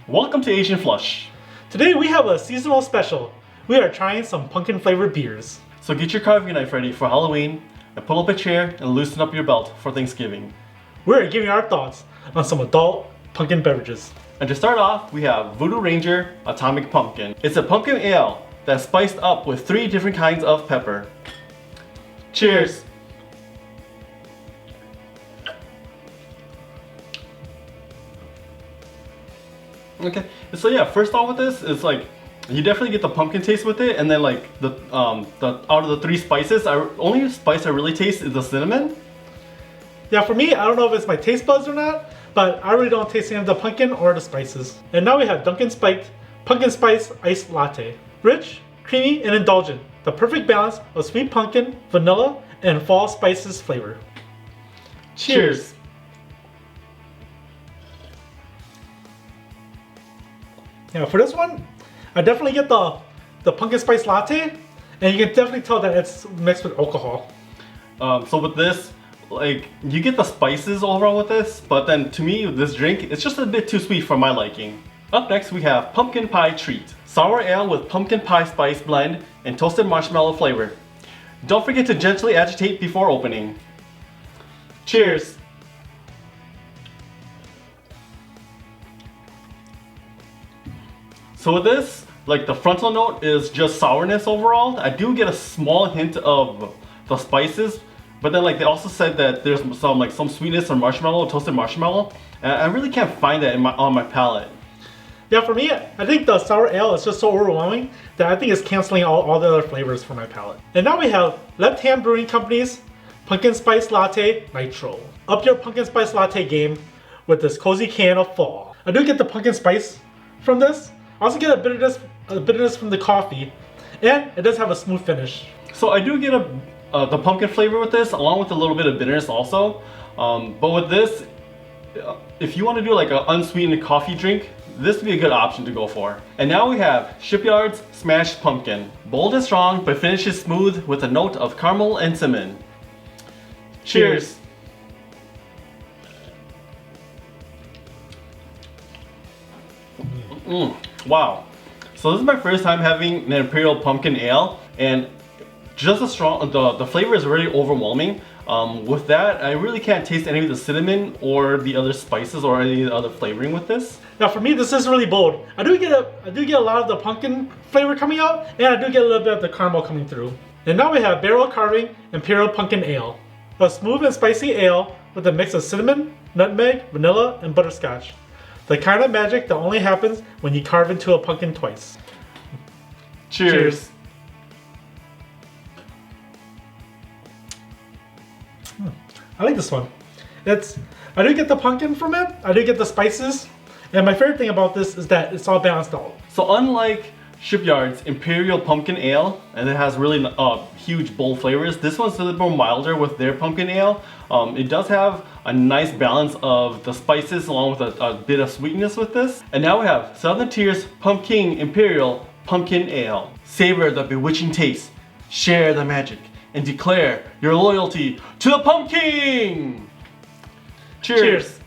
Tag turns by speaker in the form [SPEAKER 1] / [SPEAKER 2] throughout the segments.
[SPEAKER 1] Welcome to Asian Flush.
[SPEAKER 2] Today we have a seasonal special. We are trying some pumpkin flavored beers.
[SPEAKER 1] So get your carving knife ready for Halloween and pull up a chair and loosen up your belt for Thanksgiving.
[SPEAKER 2] We're giving our thoughts on some adult pumpkin beverages.
[SPEAKER 1] And to start off, we have Voodoo Ranger Atomic Pumpkin. It's a pumpkin ale that's spiced up with 3 different kinds of pepper. Cheers! Okay, so yeah, first off with this, it's like you definitely get the pumpkin taste with it, and then like the out of the 3 spices, only spice I really taste is the cinnamon.
[SPEAKER 2] Yeah, for me, I don't know if it's my taste buds or not, but I really don't taste any of the pumpkin or the spices. And now we have Dunkin' Spiked Pumpkin Spice Iced Latte. Rich, creamy, and indulgent. The perfect balance of sweet pumpkin, vanilla, and fall spices flavor. Cheers. Yeah, for this one, I definitely get the pumpkin spice latte, and you can definitely tell that it's mixed with alcohol.
[SPEAKER 1] So with this, like you get the spices overall with this, but then to me, this drink, it's just a bit too sweet for my liking. Up next, we have Pumpkin Pie Treat. Sour ale with pumpkin pie spice blend and toasted marshmallow flavor. Don't forget to gently agitate before opening. Cheers! So with this, like the frontal note is just sourness overall. I do get a small hint of the spices, but then like they also said that there's some sweetness or marshmallow, toasted marshmallow, and I really can't find that on my palate.
[SPEAKER 2] Yeah, for me, I think the sour ale is just so overwhelming that I think it's canceling all the other flavors for my palate. And now we have Left Hand Brewing Company's Pumpkin Spice Latte Nitro. Up your pumpkin spice latte game with this cozy can of fall. I do get the pumpkin spice from this. I also get a bitterness from the coffee, and it does have a smooth finish.
[SPEAKER 1] So I do get the pumpkin flavor with this, along with a little bit of bitterness also. But with this, if you want to do like an unsweetened coffee drink, this would be a good option to go for. And now we have Shipyard's Smashed Pumpkin. Bold and strong, but finishes smooth with a note of caramel and cinnamon. Cheers! Wow. So this is my first time having an Imperial Pumpkin Ale, and just as strong, the flavor is really overwhelming. With that, I really can't taste any of the cinnamon or the other spices or any other flavoring with this.
[SPEAKER 2] Now for me, this is really bold. I do get a lot of the pumpkin flavor coming out, and I do get a little bit of the caramel coming through. And now we have Barrel Carving Imperial Pumpkin Ale. A smooth and spicy ale with a mix of cinnamon, nutmeg, vanilla, and butterscotch. The kind of magic that only happens when you carve into a pumpkin twice.
[SPEAKER 1] Cheers.
[SPEAKER 2] I like this one. I do get the pumpkin from it, I do get the spices, and my favorite thing about this is that it's all balanced out.
[SPEAKER 1] So unlike Shipyard's Imperial Pumpkin Ale, and it has really huge bold flavors, this one's a little more milder with their pumpkin ale. It does have a nice balance of the spices along with a bit of sweetness with this. And now we have Southern Tier's Pumpkin Imperial Pumpkin Ale. Savor the bewitching taste, share the magic, and declare your loyalty to the pumpkin! Cheers!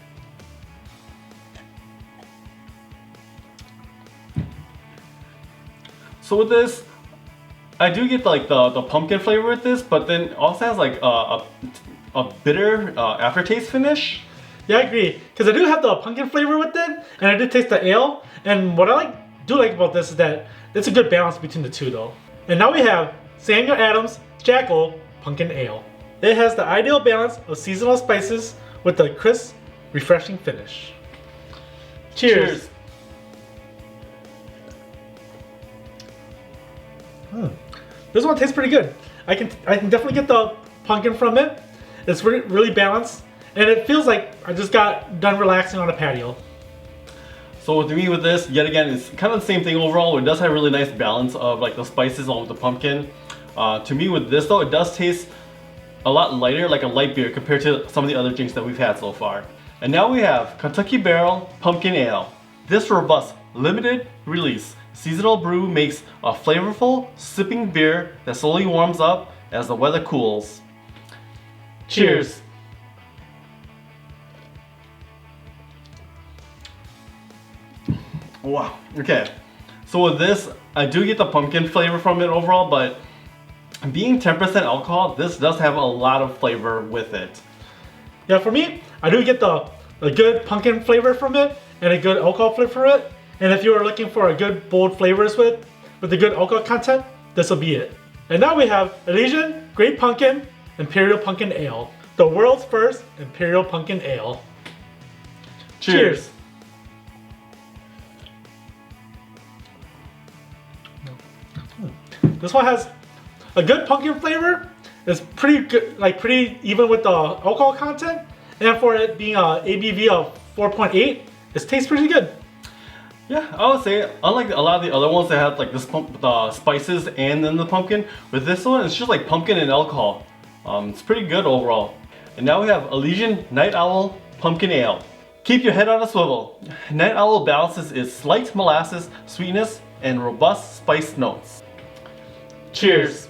[SPEAKER 1] So with this, I do get like the pumpkin flavor with this, but then it also has like a bitter aftertaste finish.
[SPEAKER 2] Yeah, I agree. Because I do have the pumpkin flavor with it, and I do taste the ale. And what I do like about this is that it's a good balance between the two though. And now we have Samuel Adams Jackal Pumpkin Ale. It has the ideal balance of seasonal spices with a crisp, refreshing finish. Cheers. This one tastes pretty good. I can definitely get the pumpkin from it. It's really balanced, and it feels like I just got done relaxing on a patio.
[SPEAKER 1] So with me with this, yet again, it's kind of the same thing overall. It does have a really nice balance of like the spices along with the pumpkin. To me with this though, it does taste a lot lighter, like a light beer compared to some of the other drinks that we've had so far. And now we have Kentucky Barrel Pumpkin Ale. This robust, limited release seasonal brew makes a flavorful, sipping beer that slowly warms up as the weather cools. Cheers! Wow. Okay. So with this, I do get the pumpkin flavor from it overall, but being 10% alcohol, this does have a lot of flavor with it.
[SPEAKER 2] Yeah, for me, I do get the good pumpkin flavor from it and a good alcohol flavor from it. And if you are looking for a good bold flavors with the good alcohol content, this will be it. And now we have Elysian Great Pumpkin Imperial Pumpkin Ale, the world's first Imperial Pumpkin Ale. Cheers. This one has a good pumpkin flavor. It's pretty good, like pretty even with the alcohol content. And for it being a ABV of 4.8, it tastes pretty good.
[SPEAKER 1] Yeah, I would say, unlike a lot of the other ones that had like the spices and then the pumpkin, with this one, it's just like pumpkin and alcohol. It's pretty good overall. And now we have Elysian Night Owl Pumpkin Ale. Keep your head on a swivel. Night Owl balances its slight molasses, sweetness, and robust spice notes. Cheers.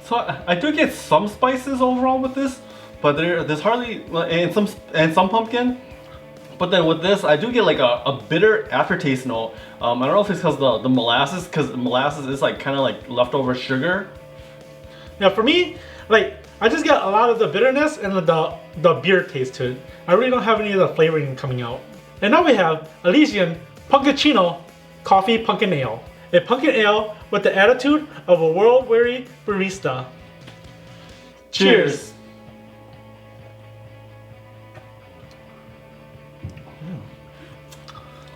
[SPEAKER 1] So I do get some spices overall with this, but there's hardly and some pumpkin. But then with this, I do get like a bitter aftertaste note. I don't know if it's because the molasses, because molasses is like kind of like leftover sugar.
[SPEAKER 2] Yeah, for me, like I just get a lot of the bitterness and the beer taste to it. I really don't have any of the flavoring coming out. And now we have Elysian Pumpkachino Coffee Pumpkin Ale. A pumpkin ale with the attitude of a world-weary barista. Cheers.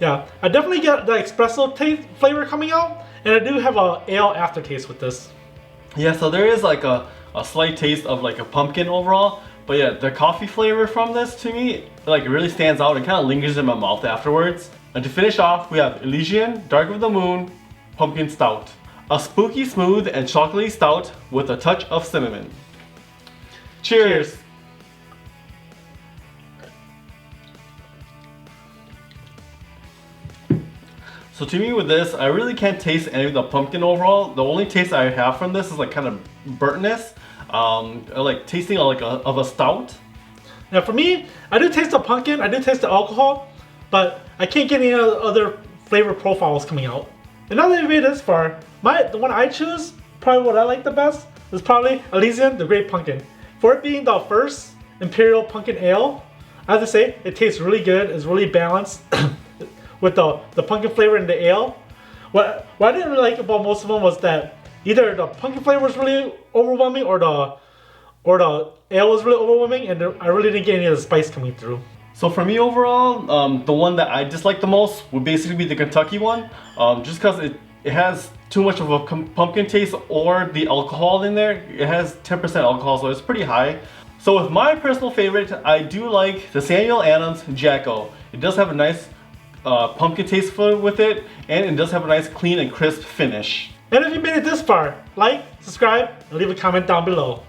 [SPEAKER 2] Yeah, I definitely get the espresso taste flavor coming out, and I do have a ale aftertaste with this.
[SPEAKER 1] Yeah, so there is like a slight taste of like a pumpkin overall, but yeah, the coffee flavor from this to me like really stands out and kind of lingers in my mouth afterwards. And to finish off, we have Elysian Dark of the Moon Pumpkin Stout. A spooky smooth and chocolatey stout with a touch of cinnamon. Cheers! So to me with this, I really can't taste any of the pumpkin overall. The only taste I have from this is like kind of burntness, like tasting of a stout.
[SPEAKER 2] Now for me, I do taste the pumpkin, I do taste the alcohol, but I can't get any other flavor profiles coming out. And now that we made this far, the one I choose, probably what I like the best, is probably Elysian the Great Pumpkin. For it being the first Imperial Pumpkin Ale, I have to say, it tastes really good, it's really balanced with the pumpkin flavor in the ale. What I didn't really like about most of them was that either the pumpkin flavor was really overwhelming or the ale was really overwhelming, and I really didn't get any of the spice coming through.
[SPEAKER 1] So for me overall, the one that I dislike the most would basically be the Kentucky one, just because it has too much of a pumpkin taste or the alcohol in there. It has 10% alcohol, so it's pretty high. So with my personal favorite, I do like the Samuel Adams Jacko. It does have a nice pumpkin taste with it, and it does have a nice clean and crisp finish.
[SPEAKER 2] And if you made it this far, like, subscribe, and leave a comment down below.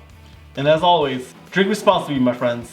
[SPEAKER 1] And as always, drink responsibly, my friends.